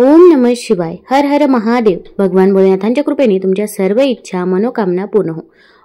ओम नमः शिवाय. हर हर महादेव. भगवान भोलेनाथांच्या कृपेने तुमच्या सर्व इच्छा मनोकामना पूर्ण हो.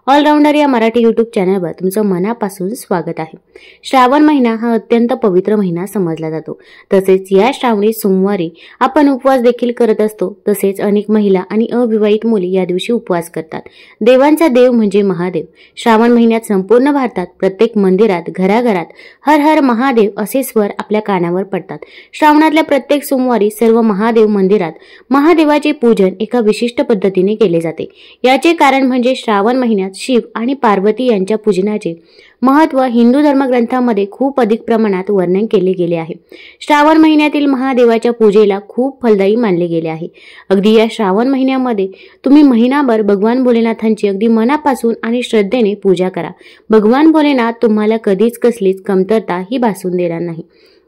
ऑलराऊंडर या मराठी यूट्यूब चॅनलवर तुमचं मनापासून स्वागत आहे. श्रावण महिना हा अत्यंत पवित्र महिना समजला जातो. तसेच या श्रावणी सोमवारी आपण उपवास देखील करत असतो. तसेच अनेक महिला आणि अविवाहित मुली या दिवशी उपवास करतात. देवांचा देव म्हणजे महादेव. श्रावण महिन्यात संपूर्ण भारतात प्रत्येक मंदिरात घराघरात हर हर महादेव असे स्वर आपल्या कानावर पडतात. श्रावणातल्या प्रत्येक सोमवारी सर्व महादेव मंदिरात महादेवाचे पूजन एका विशिष्ट पद्धतीने केले जाते. याचे कारण म्हणजे श्रावण महिन्यात शिव आणि पार्वती यांच्या पूजनाचे महत्त्व हिंदू धर्मग्रंथांमध्ये खूप अधिक प्रमाणात वर्णन केले गेले आहे. श्रावण महिन्यातील महादेवाच्या पूजेला खूप फलदायी मानले गेले आहे. अगदी या श्रावण महिन्यामध्ये तुम्ही महिनाभर भगवान भोलेनाथांची अगदी मनापासून आणि श्रद्धेने पूजा करा. भगवान भोलेनाथ तुम्हाला कधीच कसलीच कमतरता ही भासून देणार नाही.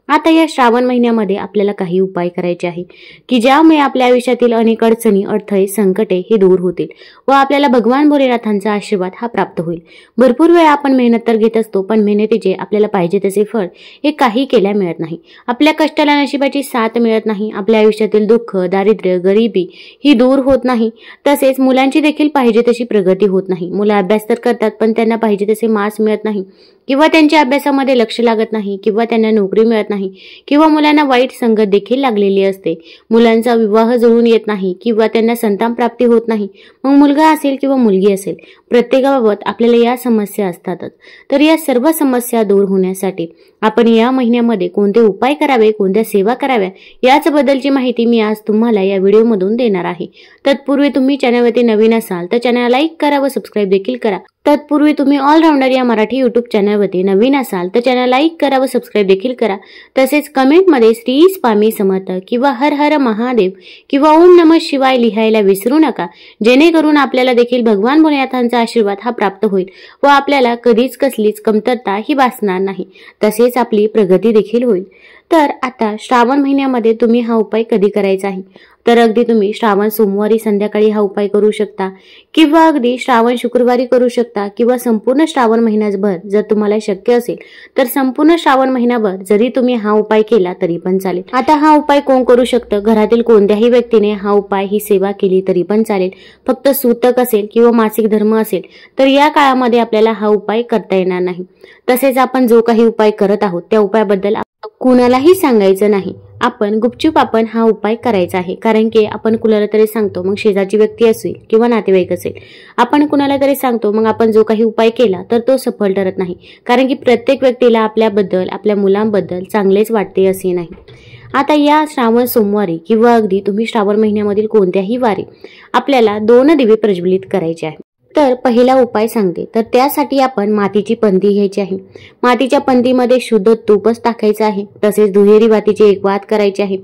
आता या श्रावण महिन्यामध्ये आपल्याला काही उपाय करायचे आहे की ज्यामुळे आपल्या आयुष्यातील अनेक अडचणी, अडथळे, संकटे हे दूर होतील व आपल्याला भगवान भोलेनाथांचा आशीर्वाद हा प्राप्त होईल. भरपूर वेळा आपण मेहनत तर घेत असतो, पण मेहनतीचे आपल्याला पाहिजे तसे फळ हे काही केल्या मिळत नाही. आपल्या कष्टाला नशिबाची साथ मिळत नाही. आपल्या आयुष्यातील दुःख, दारिद्र्य, गरिबी ही दूर होत नाही. तसेच मुलांची देखील पाहिजे तशी प्रगती होत नाही. मुलं अभ्यास तर करतात, पण त्यांना पाहिजे तसे मार्क्स मिळत नाही किंवा त्यांच्या अभ्यासामध्ये लक्ष लागत नाही किंवा त्यांना नोकरी मिळत नाही किंवा मुलांना वाईट संगत देखील लागलेली असते. मुलांचा विवाह जुळून येत नाही किंवा त्यांना संतान प्राप्ती होत नाही. मग मुलगा असेल किंवा मुलगी असेल, प्रत्येकाबाबत आपल्याला या समस्या असतातच. तर या सर्व समस्या दूर होण्यासाठी आपण या महिन्यामध्ये कोणते उपाय करावे, कोणत्या सेवा कराव्या याचबद्दलची माहिती मी आज तुम्हाला या व्हिडिओमधून देणार आहे. तत्पूर्वी तुम्ही चॅनलवरती नवीन असाल तर चॅनलला लाईक करा व सबस्क्राईब देखील करा. तत्पूर्वी तुम्ही ऑलराऊंडर या मराठी यूट्यूब चॅनलवरती नवीन असाल तर चॅनल लाईक करा व सबस्क्राईब देखील करा. तसेच कमेंटमध्ये श्री स्वामी समर्थ किंवा हर हर महादेव किंवा ओम नमः शिवाय लिहायला विसरू नका, जेणेकरून आपल्याला देखील भगवान भोलेनाथांचा आशीर्वाद हा प्राप्त होईल व आपल्याला कधीच कसलीच कमतरता ही भासणार नाही. तसेच आपली प्रगती देखील होईल. तर आता श्रावण महिन्यामध्ये तुम्ही हा उपाय कधी करायचा आहे? तर अगदी तुम्ही श्रावण सोमवारी संध्याकाळी हा उपाय करू शकता किंवा अगदी श्रावण शुक्रवारी करू शकता किंवा संपूर्ण श्रावण महिनाभर जर तुम्हाला शक्य असेल तर संपूर्ण श्रावण महिनाभर जरी तुम्ही हा उपाय केला तरी पण चालेल. आता हा उपाय कोण करू शकतं? घरातील कोणत्याही व्यक्तीने हा उपाय, ही सेवा केली तरी पण चालेल. फक्त सूतक असेल किंवा मासिक धर्म असेल तर या काळामध्ये आपल्याला हा उपाय करता येणार नाही. तसेच आपण जो काही उपाय करत आहोत त्या उपायाबद्दल कुणालाही सांगायचं नाही. आपण गुपचूप हा उपाय करायचा आहे. कारण की आपण कुणाला तरी सांगतो, मग शेजारची व्यक्ती असेल किंवा नातेवाईक असेल, आपण कुणाला तरी सांगतो, मग आपण जो काही उपाय केला तर तो सफल ठरत नाही. कारण की प्रत्येक व्यक्तीला आपल्याबद्दल, आपल्या मुलांबद्दल चांगलेच वाटते असे नाही. आता या श्रावण सोमवारी किंवा अगदी तुम्ही श्रावण महिन्यामधील कोणत्याही वारी आपल्याला 2 दिवे प्रज्वलित करायचे आहे. तर पहिला उपाय सांगते. तर त्यासाठी आपण मातीची पंती घ्यायची आहे. मातीच्या पंतीमध्ये शुद्ध तूपच टाकायचं आहे. तसेच दुहेरी वातीची एक वात करायची आहे.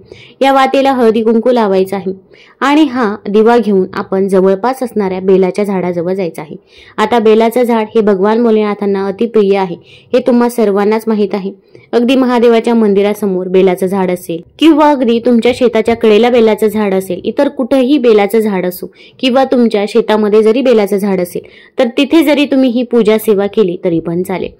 या वातीला हळदी कुंकू लावायचं आहे आणि हा दिवा घेऊन आपण जवळपास असणाऱ्या बेलाच्या झाडाजवळ जायचं आहे. आता बेलाचं झाड हे भगवान भोलेनाथांना अतिप्रिय आहे, हे तुम्हा सर्वांनाच माहीत आहे. अगदी महादेवाच्या मंदिरासमोर बेलाचं झाड असेल किंवा अगदी तुमच्या शेताच्या कडेला बेलाचं झाड असेल, इतर कुठेही बेलाचं झाड असो किंवा तुमच्या शेतामध्ये जरी बेलाचं झाड असेल तर तिथे जरी तुम्ही ही पूजा सेवा केली तरी पण चालेल.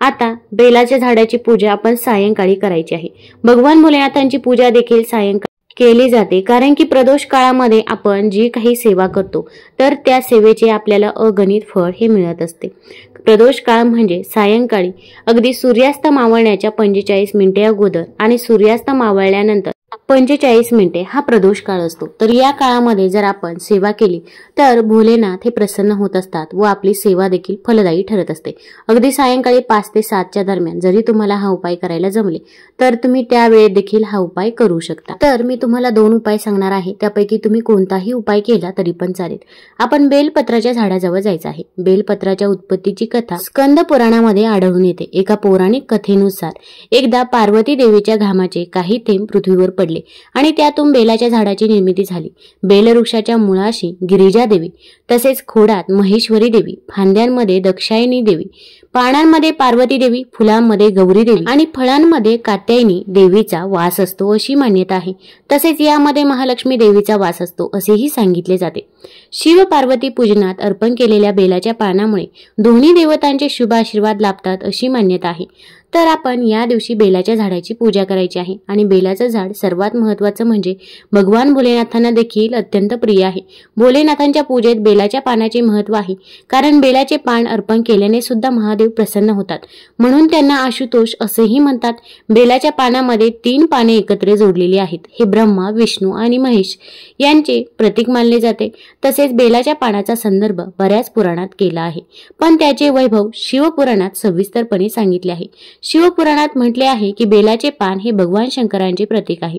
आता बेलाच्या झाडाची पूजा आपण सायंकाळी करायची आहे. भगवान भोलेनाथांची पूजा देखील सायंकाळी केली जाते. कारण की प्रदोष काळामध्ये आपण जी काही सेवा करतो तर त्या सेवेचे आपल्याला अगणित फळ हे मिळत असते. प्रदोष काळ म्हणजे सायंकाळी अगदी सूर्यास्त मावळण्याच्या 45 मिनिटे अगोदर आणि सूर्यास्त मावळल्यानंतर 45 मिनिटे हा प्रदोष काळ असतो. तर या काळामध्ये जर आपण सेवा केली तर भोलेनाथ हे प्रसन्न होत असतात व आपली सेवा देखील फलदायी ठरत असते. अगदी सायंकाळी 5 ते 7च्या दरम्यान जरी तुम्हाला हा उपाय करायला जमले तर तुम्ही त्यावेळेत देखील हा उपाय करू शकता. तर मी तुम्हाला 2 उपाय सांगणार आहे, त्यापैकी तुम्ही कोणताही उपाय केला तरी पण चालेल. आपण बेलपत्राच्या झाडाजवळ जायचं आहे. बेलपत्राच्या उत्पत्तीची कथा स्कंद पुराणामध्ये आढळून येते. एका पौराणिक कथेनुसार एकदा पार्वती देवीच्या घामाचे काही थेंब पृथ्वीवर पडले आणि त्यातून बेलाच्या झाडाची निर्मिती झाली. बेलवृक्षाच्या मुळाशी गिरिजा देवी, तसेच खोडात महेश्वरी देवी, फांद्यांमध्ये दक्षायनी देवी, पानांमध्ये पार्वती देवी, फुलांमध्ये गौरी देवी आणि फळांमध्ये कात्यायनी देवीचा वास असतो अशी मान्यता आहे. तसेच यामध्ये महालक्ष्मी देवीचा वास असतो असेही सांगितले जाते. शिव पार्वती पूजनात अर्पण केलेल्या बेलाच्या पानामुळे दोन्ही देवतांचे शुभ आशीर्वाद लाभतात अशी मान्यता आहे. तर आपण या दिवशी बेलाच्या झाडाची पूजा करायची आहे. आणि बेलाचं झाड सर्वात महत्त्वाचं म्हणजे भगवान भोलेनाथांना देखील अत्यंत प्रिय आहे. भोलेनाथांच्या पूजेत बेलाच्या पानाचे महत्त्व आहे, कारण बेलाचे पान अर्पण केल्याने सुद्धा महादेव प्रसन्न होतात, म्हणून त्यांना आशुतोष असेही म्हणतात. बेलाच्या पानामध्ये 3 पाने एकत्र जोडलेली आहेत. हे ब्रह्मा, विष्णू आणि महेश यांचे प्रतीक मानले जाते. तसेच बेलाच्या पानाचा संदर्भ बऱ्याच पुराणात केला आहे, पण त्याचे वैभव शिवपुराणात सविस्तरपणे सांगितले आहे. शिवपुराणात म्हटले आहे की बेलाचे पान हे भगवान शंकरांचे प्रतीक आहे.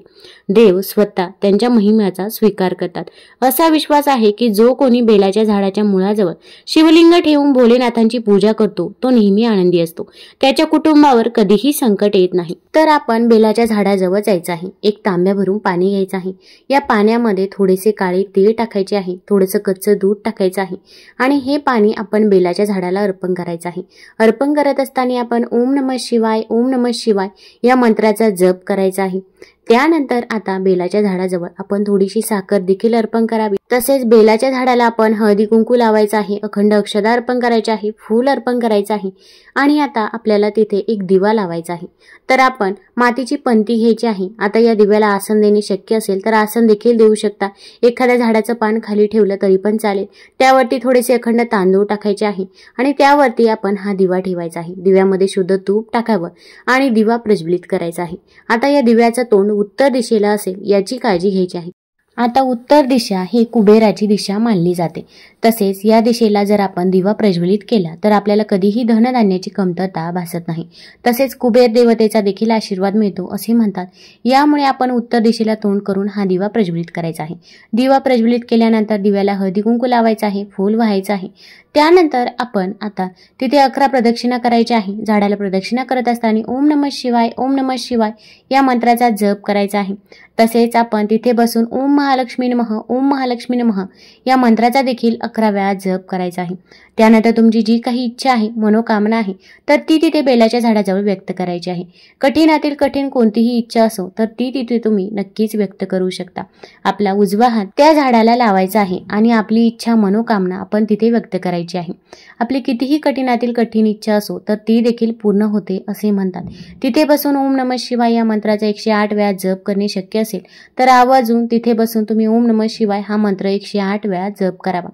देव स्वतः त्यांच्या महिम्याचा स्वीकार करतात. असा विश्वास आहे की जो कोणी बेलाच्या झाडाच्या मुळाजवळ शिवलिंग ठेवून भोलेनाथांची पूजा करतो तो नेहमी आनंदी असतो. त्याच्या कुटुंबावर कधीही संकट येत नाही. तर आपण बेलाच्या झाडाजवळ जायचं आहे. एक तांब्या भरून पाणी घ्यायचं आहे. या पाण्यामध्ये थोडेसे काळे तीळ टाकायचे आहे, थोडंसं कच्चं दूध टाकायचं आहे आणि हे पाणी आपण बेलाच्या झाडाला अर्पण करायचं आहे. अर्पण करत असताना आपण ओम नमः शिवाय, ओम नमः शिवाय या मंत्राचा जप करायचा आहे. त्यानंतर आता बेलाच्या झाडाजवळ आपण थोडीशी साखर देखील अर्पण करावी. तसेच बेलाच्या झाडाला आपण हळदी कुंकू लावायचं आहे, अखंड अक्षता अर्पण करायचे आहे, फूल अर्पण करायचं आहे आणि आता आपल्याला तिथे एक दिवा लावायचा आहे. तर आपण मातीची पंती घ्यायची आहे. आता या दिव्याला आसन देणे शक्य असेल तर आसन देखील देऊ शकता. एखाद्या झाडाचं पान खाली ठेवलं तरी पण चालेल. त्यावरती थोडेसे अखंड तांदूळ टाकायचे आहे आणि त्यावरती आपण हा दिवा ठेवायचा आहे. दिव्यामध्ये शुद्ध तूप टाकावं आणि दिवा प्रज्वलित करायचा आहे. आता या दिव्याचं तोंड उत्तर दिशेला असेल याची काळजी घ्यायची आहे. आता उत्तर दिशा ही कुबेराची दिशा मानली जाते. तसेच या दिशेला जर आपण दिवा प्रज्वलित केला तर आपल्याला कधीही धनधान्याची कमतरता भासत नाही. तसेच कुबेर देवतेचा देखील आशीर्वाद मिळतो असे म्हणतात. यामुळे आपण उत्तर दिशेला तोंड करून हा दिवा प्रज्वलित करायचा आहे. दिवा प्रज्वलित केल्यानंतर दिव्याला हळदी कुंकू लावायचं आहे, फूल व्हायचं आहे. त्यानंतर आपण आता तिथे 11 प्रदक्षिणा करायच्या आहे. झाडाला प्रदक्षिणा करत असताना ओम नमः शिवाय, ओम नमः शिवाय या मंत्राचा जप करायचा आहे. तसेच आपण तिथे बसून ओम महालक्ष्मी नमः, ओम महालक्ष्मी नमः या मंत्राचा देखील 11 वेळा जप करायचा आहे. त्यानंतर तुमची जी काही इच्छा आहे, मनोकामना आहे तर ती तिथे बेलाच्या झाडाजवळ व्यक्त करायची आहे. कठीणातील कठीण कोणतीही इच्छा असो तर ती तिथे तुम्ही नक्कीच व्यक्त करू शकता. आपला उजवा हात त्या झाडाला लावायचा आहे आणि आपली इच्छा, मनोकामना आपण तिथे व्यक्त करायची आहे. आपली कितीही कठीणातील कठीण इच्छा असो तर ती देखील पूर्ण होते असे म्हणतात. तिथे बसून ओम नमः शिवाय या मंत्राचा 108 वेळा जप करणे शक्य असेल तर आवर्जून तिथे बसून तुम्ही ओम नमः शिवाय हा मंत्र 108 वेळा जप करावा.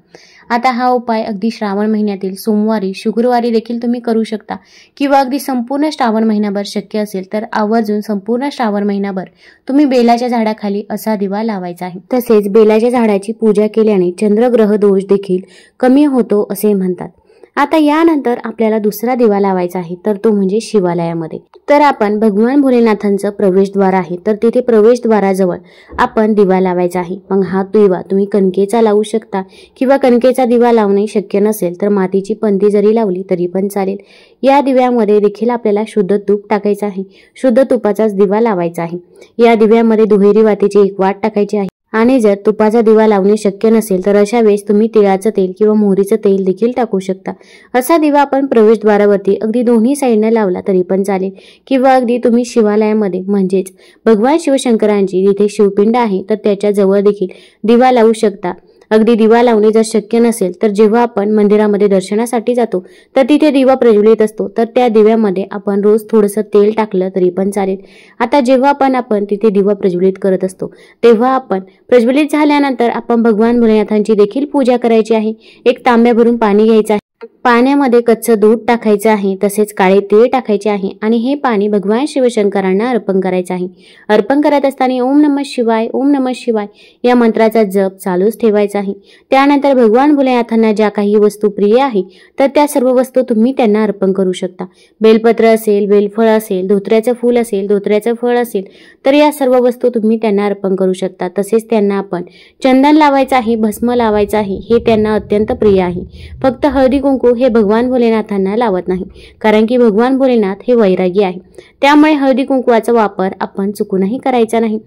आता हा उपाय अगदी श्रावण महिन्यातील सोमवारी, शुक्रवारी देखील तुम्ही करू शकता किंवा अगदी संपूर्ण श्रावण महिनाभर शक्य असेल तर आवर्जून संपूर्ण श्रावण महिनाभर तुम्ही बेलाच्या झाडाखाली असा दिवा लावायचा आहे. तसेच बेलाच्या झाडाची पूजा केल्याने चंद्रग्रह दोष देखील कमी होतो असे म्हणतात. आता यानंतर आपल्याला दुसरा दिवा लावायचा आहे तर तो म्हणजे शिवालयामध्ये. तर आपण भगवान भोलेनाथांचं प्रवेशद्वार आहे तर तिथे प्रवेशद्वाराजवळ आपण दिवा लावायचा आहे. मग हा दिवा तुम्ही कणकेचा लावू शकता किंवा कणकेचा दिवा लावणे शक्य नसेल तर मातीची पंती जरी लावली तरी पण चालेल. या दिव्यामध्ये देखील आपल्याला शुद्ध तूप टाकायचं आहे. शुद्ध तुपाचाच दिवा लावायचा आहे. या दिव्यामध्ये दुहेरी वातीची 1 वाट टाकायची आहे आणि जर तुपाचा दिवा लावणे शक्य नसेल तर अशा वेळेस तुम्ही तिळाचं तेल किंवा मोहरीचं तेल देखील टाकू शकता. असा दिवा आपण प्रवेशद्वारावरती अगदी दोन्ही साईडने लावला तरी पण चालेल किंवा अगदी तुम्ही शिवालयामध्ये म्हणजेच भगवान शिवशंकरांची जिथे शिवपिंड आहे तर त्याच्या जवळ देखील दिवा लावू शकता. अगदी दिवा लावणे जर शक्य नसेल तर जेव्हा आपण मंदिरामध्ये दर्शनासाठी जातो तर तिथे दिवा प्रज्वलित असतो तर त्या दिव्यामध्ये आपण रोज थोडंसं तेल टाकलं तरी पण चालेल. आता जेव्हा आपण तिथे दिवा प्रज्वलित करत असतो तेव्हा आपण प्रज्वलित झाल्यानंतर आपण भगवान भोलेनाथांची देखील पूजा करायची आहे. एक तांब्या भरून पाणी घ्यायचं आहे. पाण्यामध्ये कच्चं दूध टाकायचं आहे. तसेच काळे तीळ टाकायचे आहे आणि हे पाणी भगवान शिवशंकरांना अर्पण करायचं आहे. अर्पण करत असताना ओम नमः शिवाय, ओम नमः शिवाय या मंत्राचा जप चालूच ठेवायचा आहे. त्यानंतर भगवान भोलेनाथांना ज्या काही वस्तू प्रिय आहे तर त्या सर्व वस्तू तुम्ही त्यांना अर्पण करू शकता. बेलपत्र असेल, बेलफळ असेल, धोत्र्याचं फूल असेल, धोत्र्याचं फळ असेल तर या सर्व वस्तू तुम्ही त्यांना अर्पण करू शकता. तसेच त्यांना आपण चंदन लावायचं आहे, भस्म लावायचं आहे. हे त्यांना अत्यंत प्रिय आहे. फक्त हळदी कुंकू हे भगवान भोलेनाथांना लावत नाही, कारण की भगवान भोलेनाथ हे वैरागी आहे. त्यामुळे हळदी कुंकवाचा वापर आपण चुकूनही करायचा नाही.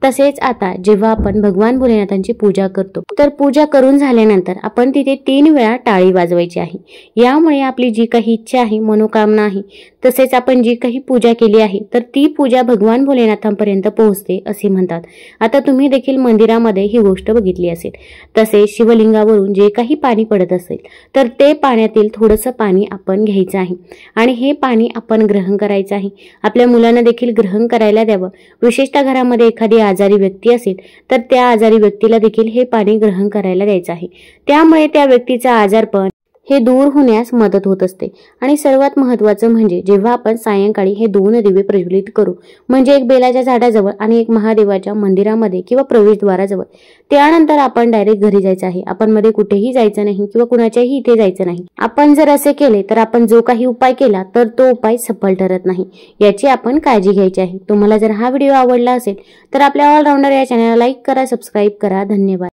तसेच आता जेव्हा आपण भगवान भोलेनाथांची पूजा करतो तर पूजा करून झाल्यानंतर आपण तिथे 3 वेळा टाळी वाजवायची आहे। यामुळे आपली जी काही इच्छा आहे, मनोकामना आहे, तसेच आपण जी काही पूजा केली आहे तर ती पूजा भगवान भोलेनाथांपर्यंत पोहोचते असे म्हणतात। आता तुम्ही देखील मंदिरामध्ये ही गोष्ट बघितली असेल। तसेच शिवलिंगावरून जे काही पाणी पडत असेल तर ते पाण्यातील थोडंसं पाणी आपण घ्यायचं आहे आणि हे पाणी आपण ग्रहण करायचं आहे। आपल्या मुलांना देखील ग्रहण करायला द्यावं। विशेषतः घरामध्ये एखादी आजारी व्यक्ती असेल तर त्या आजारी व्यक्तीला देखील हे पाणी ग्रहण करायला द्यायचं आहे। त्यामुळे त्या व्यक्तीचा आजारपण हे दूर होण्यास मदत होत असते। आणि सर्वात महत्त्वाचं म्हणजे जेव्हा आपण सायंकाळी हे 2 दिवे प्रज्वलित करू, म्हणजे एक बेलाच्या झाडाजवळ आणि एक महादेवाच्या मंदिरामध्ये किंवा प्रवेशद्वाराजवळ, त्यानंतर आपण डायरेक्ट घरी जायचं आहे। आपण मध्ये कुठेही जायचं नाही किंवा कुणाच्याही इथे जायचं नाही। आपण जर असे केले तर आपण जो काही उपाय केला तर तो उपाय सफल ठरत नाही, याची आपण काळजी घ्यायची आहे। तुम्हाला जर हा व्हिडिओ आवडला असेल तर आपल्या ऑलराऊंडर या चॅनलला लाईक करा, सबस्क्राईब करा। धन्यवाद।